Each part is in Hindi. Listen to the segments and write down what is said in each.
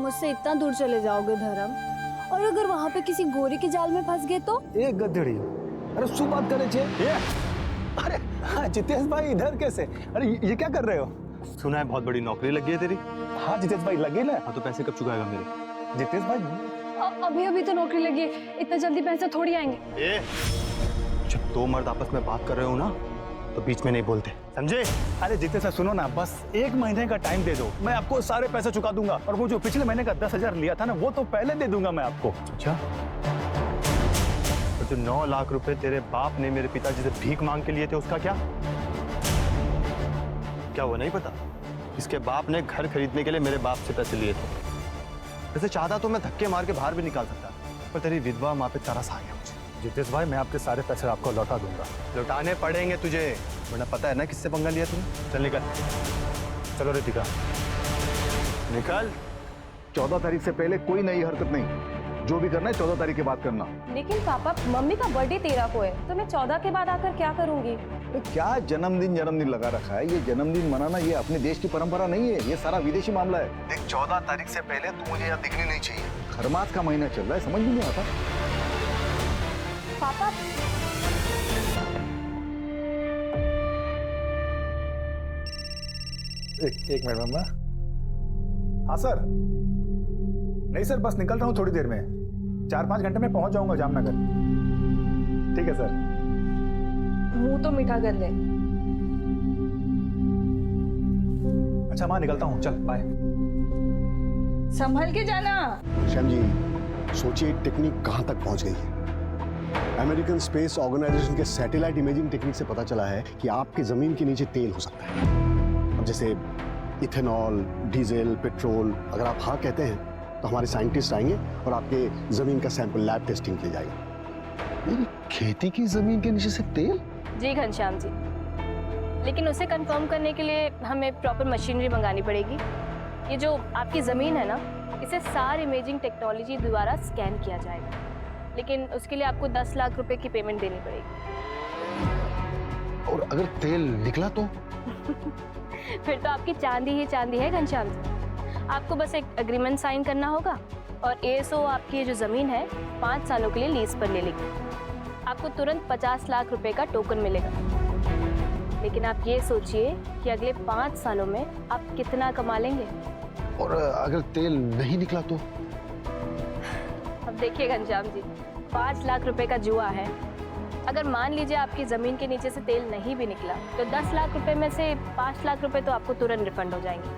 मुझसे इतना दूर चले जाओगे धर्म? और अगर वहाँ पे किसी गोरी के जाल में फंस गए तो? एक गधेड़ी, अरे शू बात करे छे? अरे हाँ जितेश भाई इधर कैसे? अरे ये क्या कर रहे हो? सुना है बहुत बड़ी नौकरी लगी है तेरी। हाँ जितेश भाई लगी ना। हाँ तो पैसे कब चुकाएगा मेरे? जितेश भाई अभी अभी तो नौकरी लगी है, इतना जल्दी पैसे थोड़ी आएंगे। जब दो मर्द आपस में बात कर रहे हो ना तो बीच में नहीं बोलते, समझे? अरे जितेश भाई सुनो ना, बस 1 महीने का टाइम दे दो, मैं आपको सारे पैसे चुका दूंगा। और वो जो पिछले महीने का 10,000 लिया था ना, वो तो पहले दे दूंगा मैं आपको। अच्छा, तो जो 9 लाख रुपए तेरे बाप ने मेरे पिताजी से भीख मांग के लिए थे उसका क्या? क्या वो नहीं पता? इसके बाप ने घर खरीदने के लिए मेरे बाप से पैसे लिए थे। वैसे चाहता तो मैं धक्के मार के बाहर भी निकाल सकता, पर तेरी विधवा माँ पे तरस आ गया मुझे। जितेश भाई मैं आपके सारे पैसे आपको लौटा दूंगा। लौटाने पड़ेंगे तुझे, वरना पता है ना किससे पंगा लिया तूने। चल निकल। चलो रितिका निकल। 14 तारीख से पहले कोई नई हरकत नहीं, जो भी करना है 14 तारीख के बाद करना। लेकिन पापा मम्मी का बर्थडे 13 को है, तो मैं 14 के बाद आकर क्या करूंगी? क्या जन्मदिन लगा रखा है? ये जन्मदिन मनाना ये अपने देश की परंपरा नहीं है, ये सारा विदेशी मामला है। देख 14 तारीख से पहले तू मुझे यहाँ दिखनी नहीं चाहिए। खरमास का महीना चल रहा है, समझ में नहीं आता। पापा एक मिनट मम्मा। हाँ सर। नहीं सर, बस निकल रहा हूँ थोड़ी देर में, 4-5 घंटे में पहुंच जाऊंगा जामनगर। ठीक है सर। मुंह तो मीठा कर ले। अच्छा माँ निकलता हूँ, चल बाय। संभल के जाना। श्याम जी, सोचिए टेक्निक कहां तक पहुंच गई है। अमेरिकन स्पेस ऑर्गेनाइजेशन के सैटेलाइट इमेजिंग टेक्निक से पता चला है कि आपके जमीन के नीचे तेल हो सकता है। अब जैसे इथेनॉल, डीजल, पेट्रोल। अगर आप हाँ कहते हैं तो हमारे साइंटिस्ट आएंगे और आपके जमीन का सैंपल लैब टेस्टिंग के लिए जाएगा। मेरी खेती की जमीन के नीचे से तेल? जी घनश्याम जी, लेकिन उसे कंफर्म करने के लिए हमें प्रॉपर मशीनरी मंगानी पड़ेगी। ये जो आपकी ज़मीन है ना, इसे सार इमेजिंग टेक्नोलॉजी द्वारा स्कैन किया जाएगा, लेकिन उसके लिए आपको 10 लाख रुपए की पेमेंट देनी पड़ेगी। और अगर तेल निकला तो? फिर तो आपकी चांदी ही चांदी है घनश्याम जी। आपको बस एक एग्रीमेंट साइन करना होगा और एएसओ आपकी ये जो ज़मीन है 5 सालों के लिए लीज पर ले लेगी। आपको तुरंत 50 लाख रुपए का टोकन मिलेगा। लेकिन आप ये सोचिए कि अगले 5 सालों में आप कितना कमा लेंगे। और अगर तेल नहीं निकला तो? अब देखिए घनश्याम जी, 5 लाख रुपए का जुआ है। अगर मान लीजिए आपकी ज़मीन के नीचे से तेल नहीं भी निकला तो 10 लाख रुपए में से 5 लाख रुपए तो आपको तुरंत रिफंड हो जाएंगे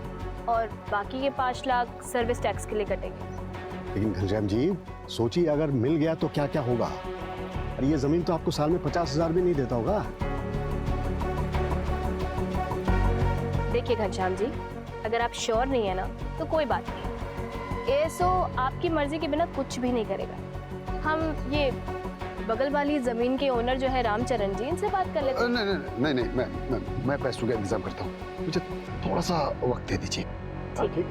और बाकी के 5 लाख सर्विस टैक्स के लिए कटेंगे। लेकिन घनश्याम जी सोचिए, अगर मिल गया तो क्या क्या होगा? अरे ये जमीन तो आपको साल में 50,000 भी नहीं देता होगा। देखिए घनश्याम जी, अगर आप श्योर नहीं है ना तो कोई बात नहीं, एएसओ आपकी मर्जी के बिना कुछ भी नहीं करेगा। हम ये बगल वाली जमीन के ओनर जो है रामचरण जी, इनसे बात कर लेते हैं। नहीं, मैं पैसों का इंतजाम करता हूँ, मुझे थोड़ा सा वक्त दे दीजिए। ठीक है।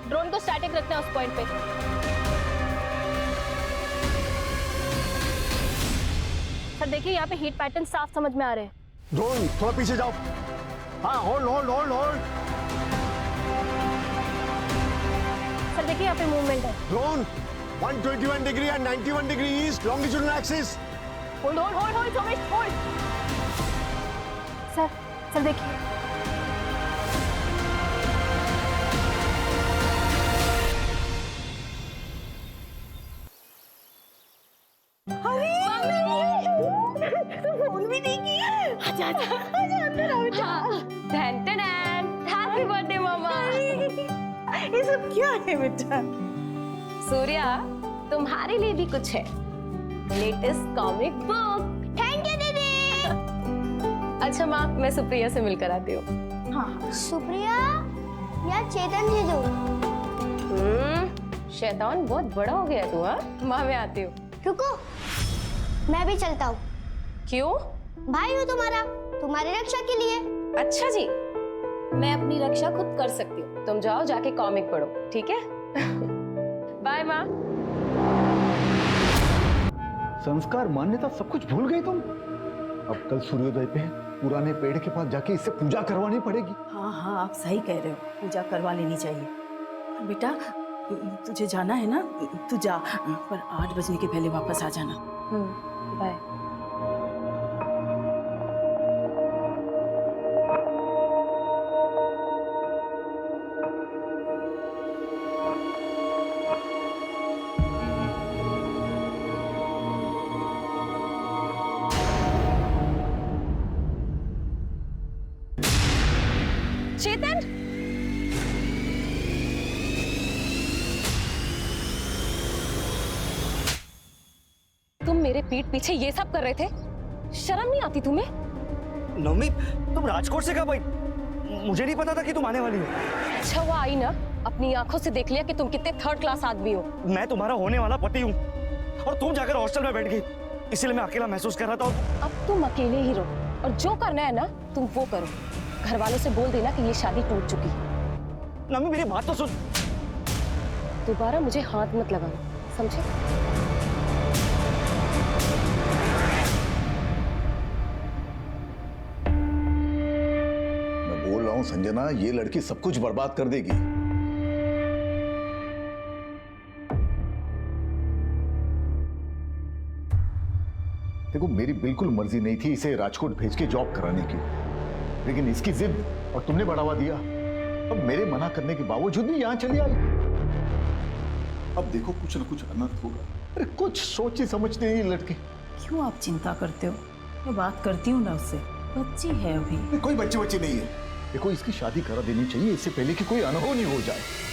ड्रोन को स्टैटिक रखना है उस पॉइंट पे। सर देखिए, यहाँ पे हीट पैटर्न साफ समझ में आ रहे हैं। ड्रोन थोड़ा पीछे जाओ। हाँ, होल्ड। सर देखिए, यहाँ पे मूवमेंट है। Drone 121 degree and 91 degree east longitudinal axis. Hold Somesh, hold. Sir देखिए, हैप्पी बर्थडे मामा। ये सब क्या है बेटा? सूर्या, तुम्हारे लिए भी कुछ है, latest comic book. Thank you दीदी। अच्छा माँ, मैं सुप्रिया से मिलकर आती हूँ। हाँ, सुप्रिया या चेतन जीजू? शैतान बहुत बड़ा हो गया तू। हाँ माँ, मैं आती हूँ। रुको, मैं भी चलता हूँ। क्यों? भाई हूँ तुम्हारा, तुम्हारी रक्षा के लिए। अच्छा जी, मैं अपनी रक्षा खुद कर सकती हूँ। तुम जाओ, जाके कॉमिक पढ़ो, ठीक है? बाय माँ। संस्कार, मान्यता सब कुछ भूल गई तुम। अब कल सूर्योदय पे पुराने पेड़ के पास जाके इससे पूजा करवानी पड़ेगी। हाँ हाँ, आप सही कह रहे हो, पूजा करवा लेनी चाहिए। बेटा, तुझे जाना है ना, तू जा, पर 8 बजने के पहले वापस आ जाना। बाय। चेतन, तुम मेरे पीठ पीछे ये सब कर रहे थे? शर्म नहीं आती तुम्हें? नवमी, तुम राजकोट से कब आई? मुझे नहीं पता था कि तुम आने वाली हो। अच्छा हुआ आई ना, अपनी आंखों से देख लिया कि तुम कितने थर्ड क्लास आदमी हो। मैं तुम्हारा होने वाला पति हूँ और तुम जाकर हॉस्टल में बैठ गई, इसलिए मैं अकेला महसूस कर रहा था। अब तुम अकेले ही रहो और जो करना है ना तुम वो करो। घर वालों से बोल देना कि ये शादी टूट चुकी है। नवमी, मेरी बात तो सुन। दोबारा मुझे हाथ मत लगाना, समझे? मैं बोल रहा हूँ संजना, ये लड़की सब कुछ बर्बाद कर देगी। देखो, मेरी बिल्कुल मर्जी नहीं थी इसे राजकोट भेज के जॉब कराने की, लेकिन इसकी जिद और तुमने बढ़ावा दिया। अब मेरे मना करने के बावजूद भी यहाँ चली आई। अब देखो, कुछ ना कुछ अनर्थ होगा। अरे कुछ सोची समझती नहीं लड़की। क्यों आप चिंता करते हो? मैं बात करती हूँ ना उससे, बच्ची है अभी। कोई बच्चे बच्चे नहीं है। देखो, इसकी शादी करा देनी चाहिए इससे पहले कि कोई अनहोनी हो जाए।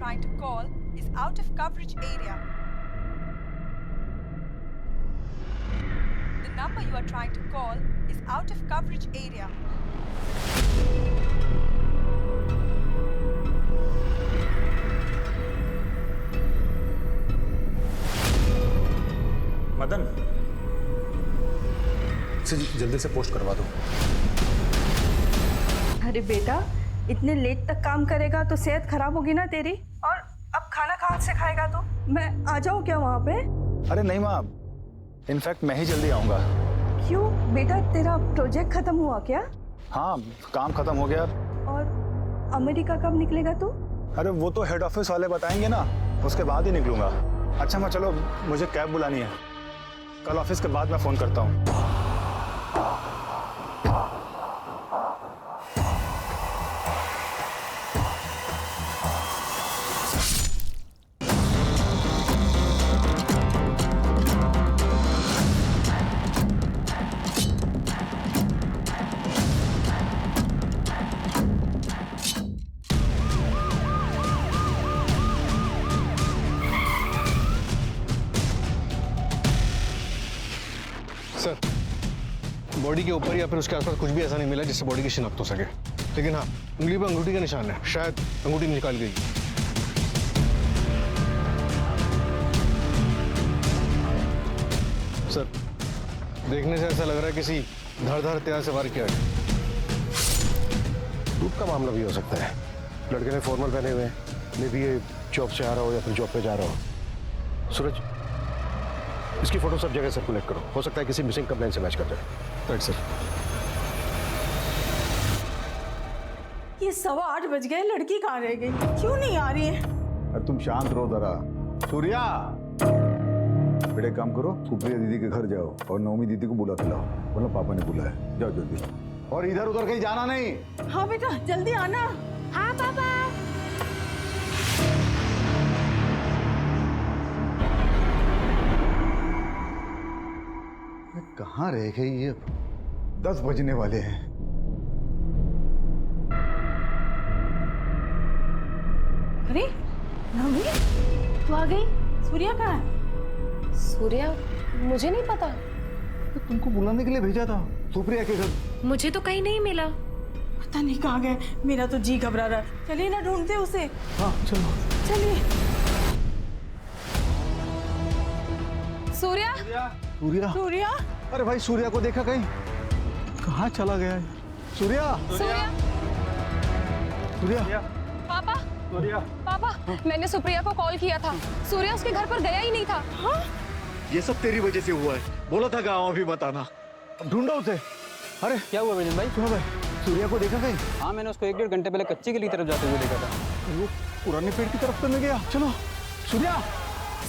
Trying to call is out of coverage area. The number you are trying to call is out of coverage area. Madan, इसे जल्दी से पोस्ट करवा दो। अरे बेटा, इतने लेट तक काम करेगा तो सेहत खराब होगी ना तेरी। और अब खाना कहाँ से खाएगा तू? मैं आ जाऊँ क्या वहाँ पे? अरे नहीं माँ, इनफैक्ट मैं ही जल्दी आऊँगा। क्यों बेटा, तेरा प्रोजेक्ट खत्म हुआ क्या? हाँ, काम खत्म हो गया। और अमेरिका कब निकलेगा तू? अरे वो तो हेड ऑफिस वाले बताएंगे ना, उसके बाद ही निकलूंगा। अच्छा मैं, चलो मुझे कैब बुलानी है, कल ऑफिस के बाद मैं फोन करता हूँ। सर, बॉडी के ऊपर या फिर उसके आसपास कुछ भी ऐसा नहीं मिला जिससे बॉडी की शिनाख्त हो सके, लेकिन हाँ, उंगली पर अंगूठी का निशान है, शायद अंगूठी निकाल गई। सर, देखने से ऐसा लग रहा है किसी धारदार हथियार से वार किया है। लूट का मामला भी हो सकता है। लड़के ने फॉर्मल पहने हुए हैं, मे भी ये जॉब से आ रहा हो या फिर जॉब पे जा रहा हो। सूरज, इसकी फोटो सब जगह सर्कुलेट करो, हो सकता है किसी मिसिंग कंप्लेंट से मैच कर जाए। Right sir. ये 8:15 बज गए, लड़की कहाँ रह गई? क्यों नहीं आ रही है? अरे तुम शांत रहो जरा। सूर्या, बेटे काम करो, सुप्रिया दीदी के घर जाओ और नवमी दीदी को बुला के लाओ, बोला पापा ने बुलाया। जाओ जल्दी, और इधर उधर कहीं जाना नहीं। हाँ बेटा, जल्दी आना। हाँ पापा। कहाँ रह गई ये? 10 बजने वाले हैं। अरे नवमी, तू आ गई? सूर्या कहाँ है? सूर्या, मुझे नहीं पता। तो तुमको बुलाने के लिए भेजा था सुप्रिया के घर। मुझे तो कहीं नहीं मिला। पता नहीं कहाँ गए, मेरा तो जी घबरा रहा है। चलिए ना, ढूंढते उसे। हाँ चलो। चलिए। सूर्या, सूर्या, सूर्या, अरे भाई सूर्या को देखा कहीं? कहाँ चला गया है सूर्या? सूर्या, सूर्या, पापा, पापा, मैंने सुप्रिया को कॉल किया था। सूर्या उसके घर पर गया ही नहीं था। हाँ? ये सब तेरी वजह से हुआ है। बोला था गाँव अभी बताना। अब ढूंढो उसे। अरे क्या हुआ विजन भाई? सुनो भाई, सूर्या को देखा कहीं? हाँ, मैंने उसको 1-1.5 घंटे पहले कच्ची गली तरफ जाते हुए देखा था। वो पुराने पेड़ की तरफ तो नहीं गया? चलो। सूर्या,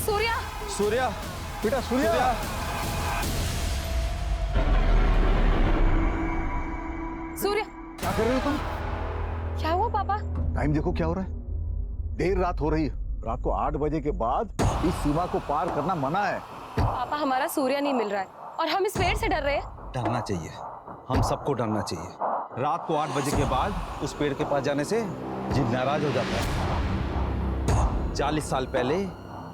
सूर्या, सूर्या, बेटा सूर्या। सूर्या, क्या कर रहे हो तुम? क्या हुआ पापा? टाइम देखो क्या हो रहा है। देर रात हो रही है। रात को 8 बजे के बाद इस सीमा को पार करना मना है। पापा, हमारा सूर्या नहीं मिल रहा है और हम इस पेड़ से डर रहे हैं। डरना चाहिए, हम सबको डरना चाहिए। रात को 8 बजे के बाद उस पेड़ के पास जाने से जीव नाराज हो जाता है। 40 साल पहले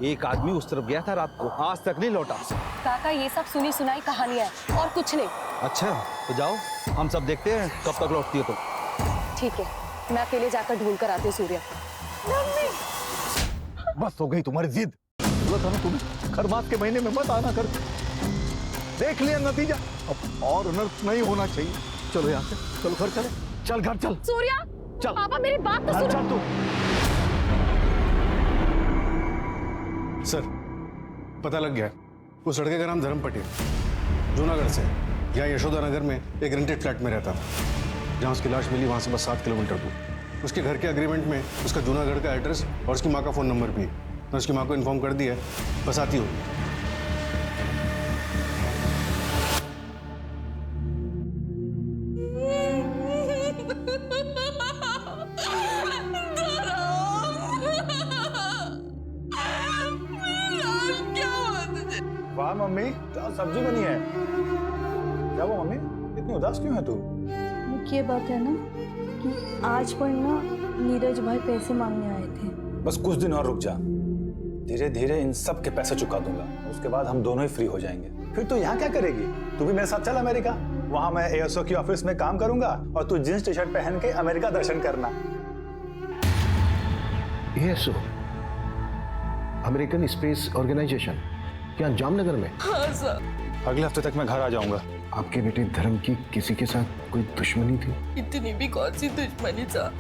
एक आदमी उस तरफ गया था रात को, आज तक नहीं लौटा। काका, ये सब सुनी सुनाई कहानियां है और कुछ नहीं। अच्छा, तो जाओ, हम सब देखते हैं कब तक लौटती हो तुम। ठीक है, मैं अकेले जाकर ढूंढ कर आती हूँ सूर्या। बस हो गई तुम्हारी जिद। बोला था ना तुम्हें, खरमास के महीने में मत आना कर। देख लिया नतीजा, अब और अनर्थ नहीं होना चाहिए। चलो यहाँ से, चलो घर चले। चल घर चल। सूर्या, चल। पापा मेरी बात तो सुनो। चल तू। सर, पता लग गया, उस लड़के का नाम धर्मपटी, जूनागढ़ से, यहाँ यशोदा नगर में एक रेंटेड फ्लैट में रहता था। जहाँ उसकी लाश मिली वहाँ से बस 7 किलोमीटर दूर। उसके घर के एग्रीमेंट में उसका जूनागढ़ का एड्रेस और उसकी माँ का फ़ोन नंबर भी है। मैं उसकी माँ को इन्फॉर्म कर दिया है, बस आती होगी। वाह मम्मी, क्या सब्जी बनी है। क्या हुआ मम्मी, इतनी उदास क्यों है तू? ये बात है ना कि आज पर ना नीरज भाई पैसे मांगने आए थे। बस कुछ दिन और रुक जा, धीरे धीरे इन सब के पैसे चुका दूंगा। उसके बाद हम दोनों ही फ्री हो जाएंगे। फिर तू यहाँ क्या करेगी? तू भी मेरे साथ चल अमेरिका। वहां मैं एएसओ की ऑफिस में काम करूंगा और तू जींस टी शर्ट पहन के अमेरिका दर्शन करना। एएसओ, अमेरिकन स्पेस ऑर्गेनाइजेशन, क्या जामनगर में? हाँ सर। अगले हफ्ते तक मैं घर आ जाऊंगा। आपके बेटे धर्म की किसी के साथ कोई दुश्मनी थी? इतनी भी कौन सी दुश्मनी था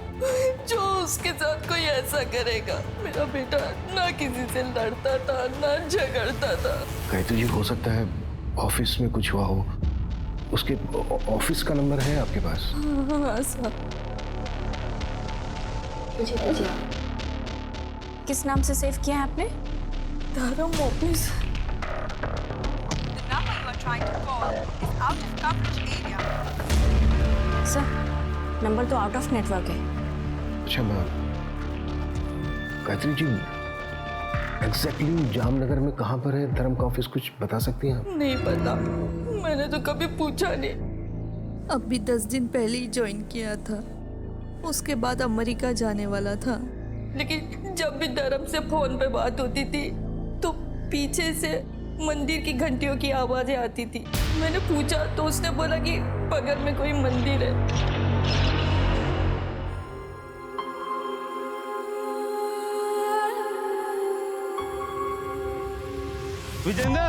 जो उसके साथ कोई ऐसा करेगा। मेरा बेटा ना किसी से लड़ता था ना झगड़ता था। कहते जी, हो सकता है ऑफिस में कुछ हुआ हो। उसके ऑफिस का नंबर है आपके पास? हाँ सर। किस नाम से सेव किया है आपने? धर्म office. The number you are trying to call is out of coverage area. Sir, number तो आउट ऑफ नेटवर्क है। अच्छा मैम, गायत्री जी, एग्जैक्टली जामनगर में कहाँ पर है धर्म का ऑफिस, कुछ बता सकती हैं आप? नहीं पता, मैंने तो कभी पूछा नहीं। अभी 10 दिन पहले ही ज्वाइन किया था, उसके बाद अमेरिका जाने वाला था। लेकिन जब भी धर्म से फोन पे बात होती थी तो पीछे से मंदिर की घंटियों की आवाजें आती थी। मैंने पूछा तो उसने बोला कि बगल में कोई मंदिर है। विजेंद्र,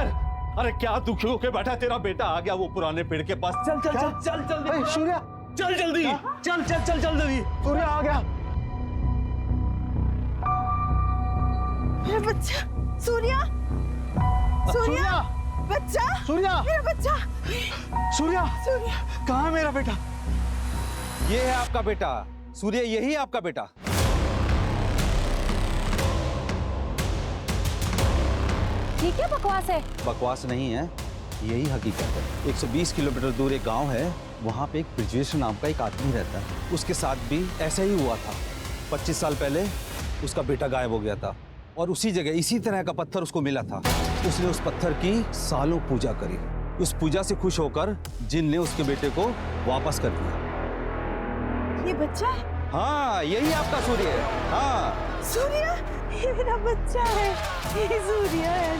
अरे क्या दुखी होके बैठा, तेरा बेटा आ गया वो पुराने पेड़ के पास। चल चल चल चल जल्दी। सूर्या, चल जल्दी, चल चल चल जल्दी। सूर्या आ गया। मेरा बच्चा, सूर्या, सूर्या, बच्चा, सूर्या, मेरा बच्चा, सूर्या, सूर्या, कहाँ है मेरा बेटा? ये है आपका बेटा सूर्य, यही है आपका बेटा। ये क्या बकवास है? बकवास नहीं है, यही हकीकत है। 120 किलोमीटर दूर एक गांव है, वहां पे एक ब्रिजेश नाम का एक आदमी रहता है। उसके साथ भी ऐसा ही हुआ था। 25 साल पहले उसका बेटा गायब हो गया था और उसी जगह इसी तरह का पत्थर उसको मिला था। उसने उस पत्थर की सालों पूजा करी। उस पूजा से खुश होकर जिन ने उसके बेटे को वापस कर दिया। ये बच्चा है? हाँ, यही आपका सूर्य है। हाँ सूर्या, ये मेरा बच्चा है, ये सूर्या है।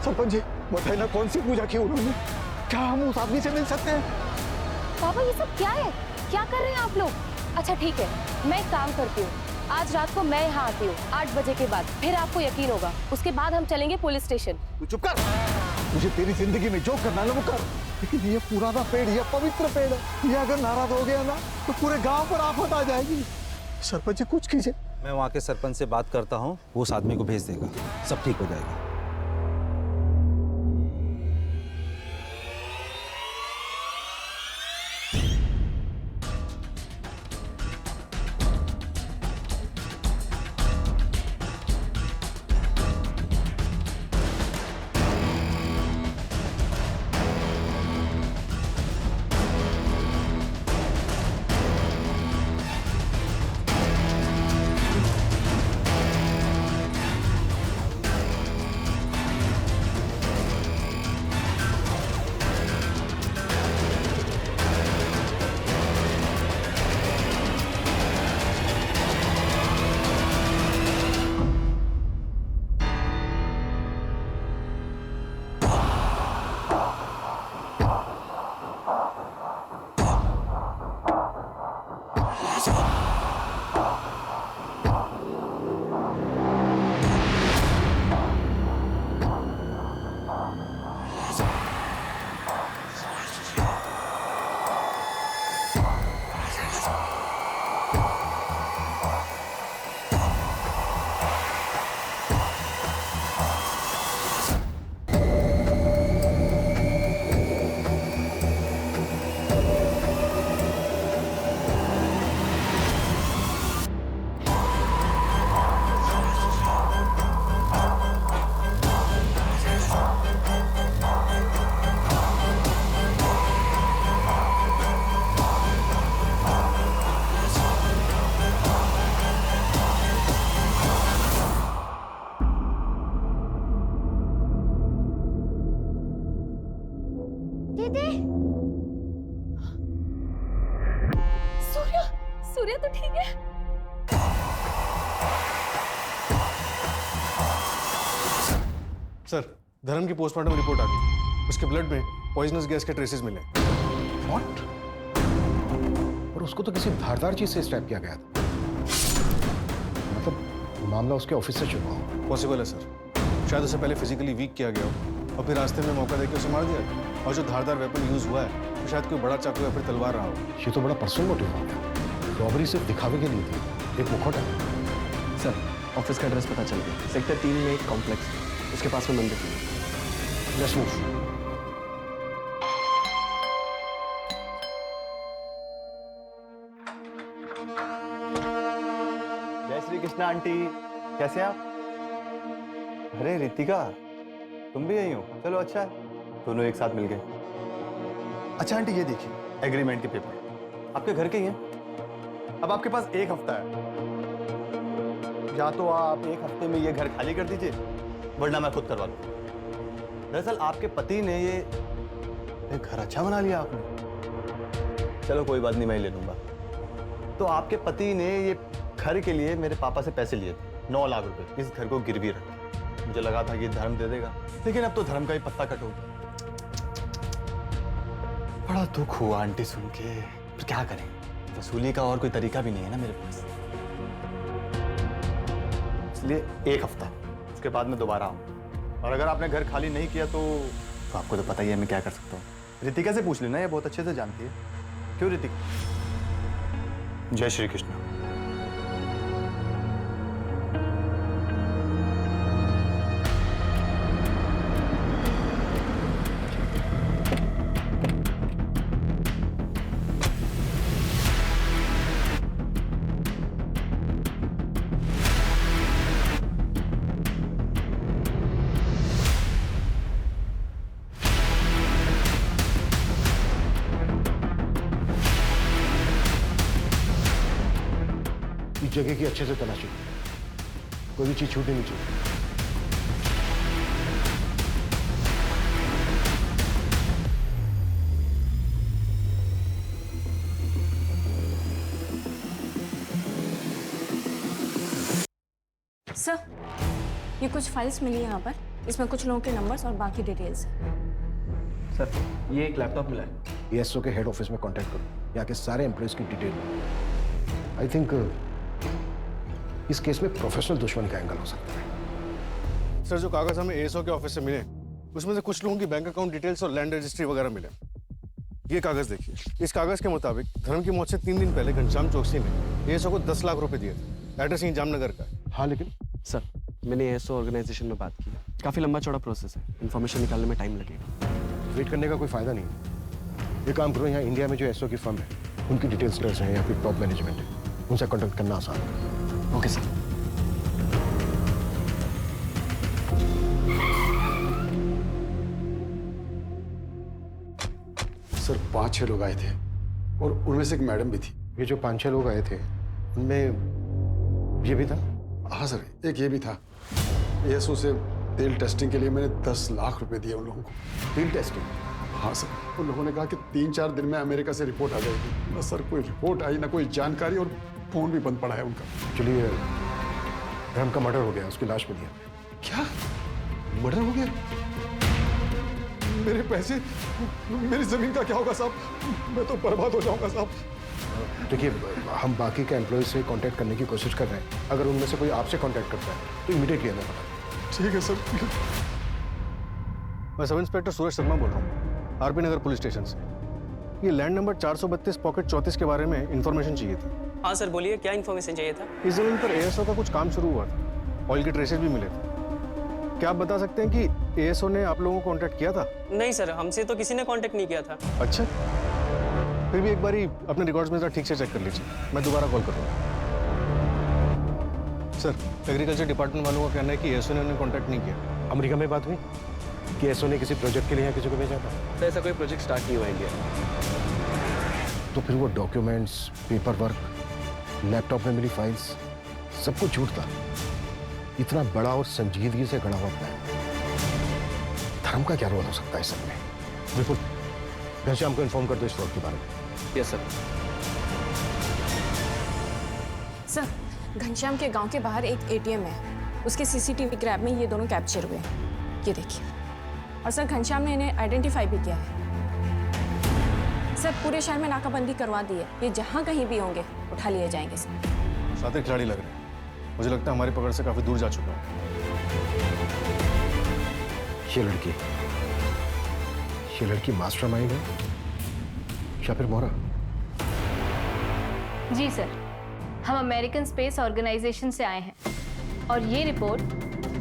सरपंच जी, बताइए ना कौन सी पूजा की उन्होंने? क्या हम उस आदमी से मिल सकते हैं? पापा ये सब क्या है? क्या कर रहे हैं आप लोग? अच्छा ठीक है, मैं एक काम करती हूँ, आज रात को मैं यहाँ आती हूँ 8 बजे के बाद, फिर आपको यकीन होगा। उसके बाद हम चलेंगे पुलिस स्टेशन। तू चुप कर। मुझे तेरी जिंदगी में जो करना है वो कर, लेकिन ये पुराना पेड़, ये पवित्र पेड़ है, ये अगर नाराज हो गया ना तो पूरे गांव पर आफत आ जाएगी। सरपंच जी कुछ कीजिए। मैं वहाँ के सरपंच से बात करता हूँ, वो उस आदमी को भेज देगा, सब ठीक हो जाएगा। सूर्य तो ठीक है? सर, धर्म की पोस्टमार्टम रिपोर्ट आ गई। उसके ब्लड में पॉइजनस गैस के ट्रेसेस मिले। व्हाट? और उसको तो किसी धारदार चीज से स्ट्रैप किया गया था। मतलब मामला उसके ऑफिस से चुका हो। पॉसिबल है सर, शायद उसे पहले फिजिकली वीक किया गया हो और फिर रास्ते में मौका देकर उसे मार दिया। और जो धारदार वेपन यूज हुआ है तो शायद कोई बड़ा चाकू या फिर तलवार रहा हो। ये तो बड़ा पर्सनल मोटिव हो गया। रॉबरी सिर्फ दिखावे के लिए थी, एक मुखौटा। सर, ऑफिस का एड्रेस पता चल गया। सेक्टर 3 में एक कॉम्प्लेक्स है, उसके पास में मंदिर है। Let's move. जय श्री कृष्णा आंटी, कैसे आप? अरे रितिका, तुम भी यही हो? चलो अच्छा है, दोनों एक साथ मिल गए। अच्छा आंटी, ये देखिए एग्रीमेंट के पेपर आपके घर के ही हैं। अब आपके पास एक हफ्ता है, या तो आप एक हफ्ते में ये घर खाली कर दीजिए, वरना मैं खुद करवा लूँ। दरअसल आपके पति ने ये घर अच्छा बना लिया आपने। चलो कोई बात नहीं, मैं ही ले लूंगा। तो आपके पति ने ये घर के लिए मेरे पापा से पैसे लिए थे, 9 लाख रुपए, इस घर को गिरवी रखे। मुझे लगा था कि धर्म दे देगा, लेकिन अब तो धर्म का ही पत्ता कट हो गया। बड़ा दुख हुआ आंटी सुन के, पर क्या करें, वसूली का और कोई तरीका भी नहीं है ना मेरे पास। इसलिए एक हफ्ता, उसके बाद मैं दोबारा आऊँ। और अगर आपने घर खाली नहीं किया तो आपको तो पता ही है मैं क्या कर सकता हूँ। रितिका से पूछ लेना, ये बहुत अच्छे से जानती है। क्यों रितिका? जय श्री कृष्ण। जगह की अच्छे से तलाशी, कोई भी चीज छूटनी नहीं चाहिए। सर, ये कुछ फाइल्स मिली यहाँ पर, इसमें कुछ लोगों के नंबर्स और बाकी डिटेल्स हैं। सर, ये एक लैपटॉप मिला है। ESO के हेड ऑफिस में कांटेक्ट करो, यहाँ के सारे एम्प्लॉयज की डिटेल। आई थिंक इस केस में प्रोफेशनल दुश्मन का एंगल हो सकता है। सर, जो कागज हमें ASO के ऑफिस से मिले, उसमें से कुछ लोगों की बैंक अकाउंट डिटेल्स और लैंड रजिस्ट्री वगैरह मिले। ये कागज देखिए, इस कागज के मुताबिक धर्म की मौत से 3 दिन पहले घनश्याम चौकसी ने ASO को 10 लाख रुपए दिए थे। एड्रेस यहीं जामनगर का है। हाँ, लेकिन सर, मैंने ASO ऑर्गेनाइजेशन में बात की, काफी लंबा चौड़ा प्रोसेस है, इन्फॉर्मेशन निकालने में टाइम लगेगा। वेट करने का कोई फायदा नहीं है। ये काम करो, यहाँ इंडिया में जो ASO की फर्म है, उनकी डिटेल्स लेकर हैं या फिर टॉप मैनेजमेंट है, उनसे कॉन्टेक्ट करना आसान है। Okay sir. सर, 5-6 लोग आए थे और उनमें से एक मैडम भी थी। ये जो 5-6 लोग आए थे, उनमें ये भी था? हाँ सर, एक ये भी था। ASO से तेल टेस्टिंग के लिए मैंने 10 लाख रुपए दिए उन लोगों को। तेल टेस्टिंग? हाँ सर, उन लोगों ने कहा कि 3-4 दिन में अमेरिका से रिपोर्ट आ जाएगी। ना सर कोई रिपोर्ट आई, ना कोई जानकारी, और फोन भी बंद पड़ा है उनका। चलिए, धर्म का मर्डर हो गया, उसकी लाश मिली है। क्या मर्डर हो गया? मेरे पैसे, मेरी जमीन का क्या होगा साहब? मैं तो बर्बाद हो जाऊंगा साहब। देखिए, हम बाकी के एम्प्लॉय से कांटेक्ट करने की कोशिश कर रहे हैं। अगर उनमें से कोई आपसे कांटेक्ट करता है तो इमीडिएटली हमें बता। ठीक है सर। मैं सब इंस्पेक्टर सूरज शर्मा बोल रहा हूँ, RP नगर पुलिस स्टेशन से। ये लैंड नंबर 432 पॉकेट 34 के बारे में इंफॉर्मेशन चाहिए थी। हाँ सर, बोलिए, क्या इन्फॉर्मेशन चाहिए था? इस जमीन पर ASO का कुछ काम शुरू हुआ था, ऑयल के ट्रेसेस भी मिले थे। क्या आप बता सकते हैं कि ASO ने आप लोगों को कांटेक्ट किया था? नहीं सर, हमसे तो किसी ने कांटेक्ट नहीं किया था। अच्छा, फिर भी एक बारी अपने रिकॉर्ड्स में जरा ठीक से चेक कर लीजिए, मैं दोबारा कॉल करूँगा। सर, एग्रीकल्चर डिपार्टमेंट वालों का कहना है कि ASO ने उन्हें कांटेक्ट नहीं किया। अमेरिका में बात हुई कि ASO ने किसी प्रोजेक्ट के लिए यहाँ किसी को भेजा था? तो ऐसा कोई प्रोजेक्ट स्टार्ट नहीं हुआ इंडिया। तो फिर वो डॉक्यूमेंट्स, पेपर वर्क, लैपटॉप में मिली फाइल्स, सब कुछ झूठ था। इतना बड़ा और संजीदगी से गढ़ा हुआ प्लान, धर्म का क्या रोल हो सकता है सब में? बिल्कुल, घनश्याम को इन्फॉर्म कर दो इस फ्रॉड के बारे में। Yes sir. सर, घनश्याम के गांव के बाहर एक ATM है, उसके CCTV क्रैब में ये दोनों कैप्चर हुए हैं। ये देखिए। और सर, घनश्याम ने इन्हें आइडेंटिफाई भी किया है। सर, पूरे शहर में नाकाबंदी करवा दी है, ये जहां कहीं भी होंगे उठा लिए जाएंगे सर। शातिर खिलाड़ी लग रहे हैं, मुझे लगता है हमारी पकड़ से काफी दूर जा चुका है। ये लड़की मास्टरमाइंड है या फिर मोहरा? जी सर, हम अमेरिकन स्पेस ऑर्गेनाइजेशन से आए हैं और ये रिपोर्ट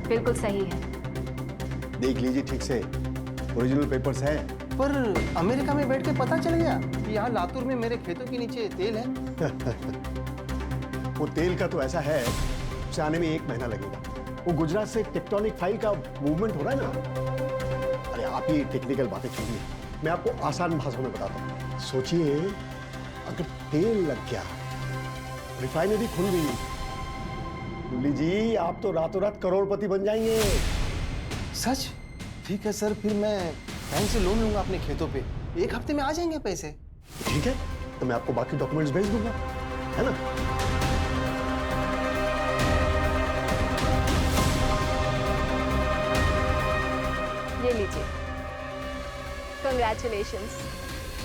बिल्कुल सही है। देख लीजिए ठीक से, ओरिजिनल पेपर्स हैं। पर अमेरिका में बैठ के पता चल गया कि यहाँ लातूर में मेरे खेतों के नीचे तेल है। वो तेल का तो ऐसा है, उसे आने में 1 महीना लगेगा। वो गुजरात से टेक्टोनिक फाइल का मूवमेंट हो रहा है ना। अरे आप ही टेक्निकल बातें छोड़िए, मैं आपको आसान भाषा में बताता हूँ। सोचिए, अगर तेल लग गया, रिफाइनरी खुल गई, मुरली जी आप तो रातों रात करोड़पति बन जाएंगे। सच? ठीक है सर, फिर मैं बैंक से लोन लूंगा अपने खेतों पे, 1 हफ्ते में आ जाएंगे पैसे। ठीक है, तो मैं आपको बाकी डॉक्यूमेंट्स भेज दूंगा, है ना? ये लीजिए, कंग्रेचुलेशंस।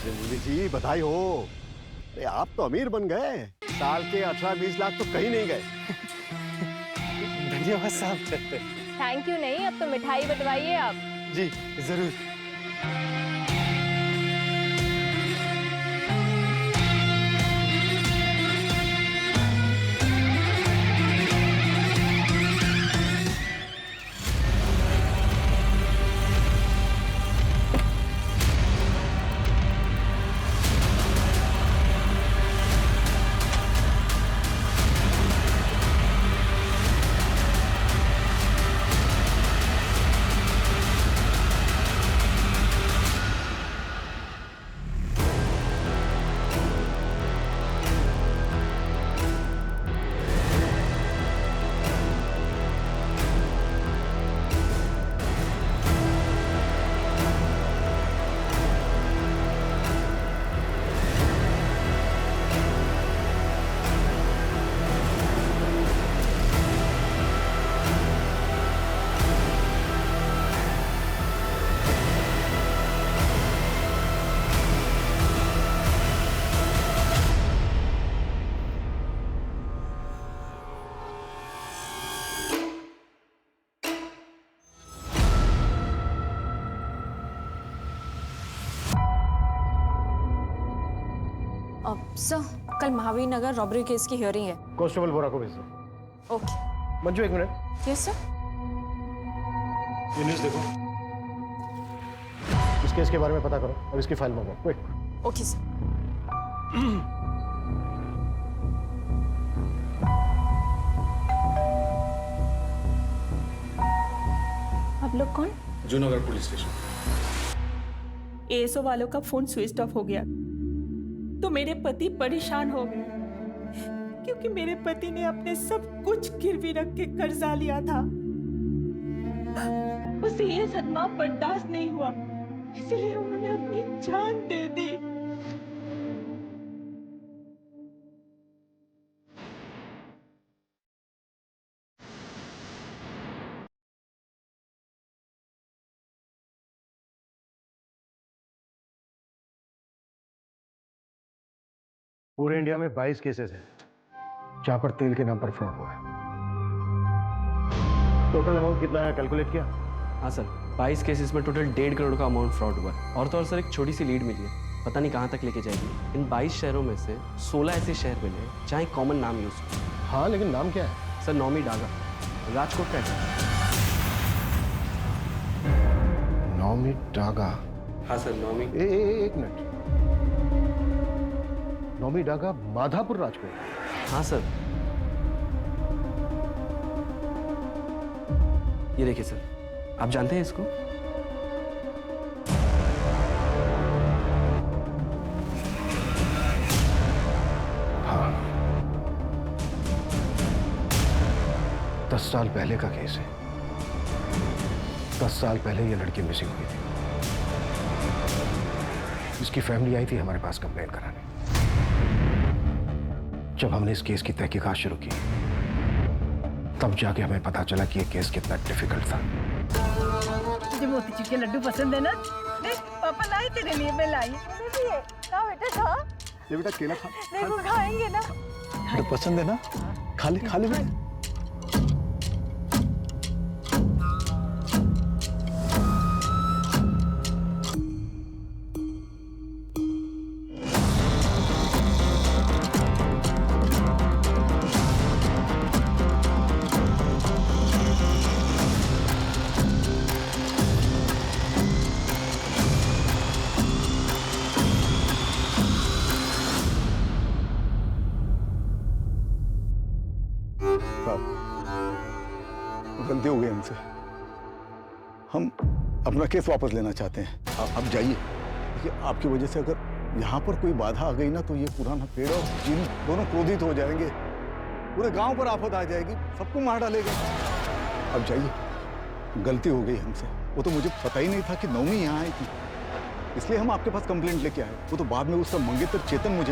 मुरली जी बधाई हो। अरे आप तो अमीर बन गए, साल के 18-20 लाख तो कहीं नहीं गए। धन्यवाद साहब। थैंक यू नहीं, अब तो मिठाई बंटवाइए आप। जी जरूर। सर कल महावीर नगर रॉबरी केस की हियरिंग है। कांस्टेबल बोरा को भेज दो। ओके। मंजू एक मिनट। Yes sir. ये न्यूज़ देखो, इस केस के बारे में पता करो और इसकी फाइल मंगाओ क्विक। Okay sir. आप लोग कौन? Junagadh police station. एएसओ वालों का फोन स्विच ऑफ हो गया तो मेरे पति परेशान हो गए क्योंकि मेरे पति ने अपने सब कुछ गिरवी रख के कर्जा लिया था। उसे ये सदमा बर्दाश्त नहीं हुआ, इसलिए उन्होंने अपनी जान दे दी। पूरे इंडिया में 22 केसेस हैं जहां पर तेल के नाम पर फ्रॉड हुआ है। टोटल अमाउंट कितना है कैलकुलेट किया? हाँ सर, 22 केसेस में टोटल 1.5 करोड़ का अमाउंट फ्रॉड हुआ है। और तो और सर एक छोटी सी लीड मिली है, पता नहीं कहाँ तक लेके जाएगी। इन 22 शहरों में से 16 ऐसे शहर मिले जहाँ एक कॉमन नाम यूज हो। हाँ, लेकिन नाम क्या है? सर नौमी डागा, राजकोट का है। नौमी डागा? हाँ सर नौमी। एक मिनट, नौमी डागा माधापुर राजकोट? हाँ सर। ये देखिए सर, आप जानते हैं इसको? हाँ, 10 साल पहले का केस है। 10 साल पहले ये लड़की मिसिंग हुई थी। इसकी फैमिली आई थी हमारे पास कंप्लेंट कराने। जब हमने इस केस की तहकीकात शुरू की तब जाके हमें पता चला कि ये केस कितना डिफिकल्ट था। तुझे मोतीचूर के लड्डू पसंद है ना? देख पापा लाई तेरे लिए, मैं लाई। खा बेटा खा। ये बेटा केला खा। देखो खाएंगे ना? बेटा पसंद है ना? खा ले बेटा। गलती हो गई हमसे, हम अपना केस वापस लेना चाहते हैं। आप जाइए। देखिए, आपकी वजह से अगर यहाँ पर कोई बाधा आ गई ना तो ये पुराना पेड़ और जिन दोनों क्रोधित हो जाएंगे, पूरे गांव पर आफत आ जाएगी, सबको मार डालेगा। अब जाइए, गलती हो गई हमसे। वो तो मुझे पता ही नहीं था कि नौमी यहाँ आई थी, इसलिए हम आपके पास कंप्लेंट लेके आए। वो तो बाद में उसका मंगेतर चेतन मुझे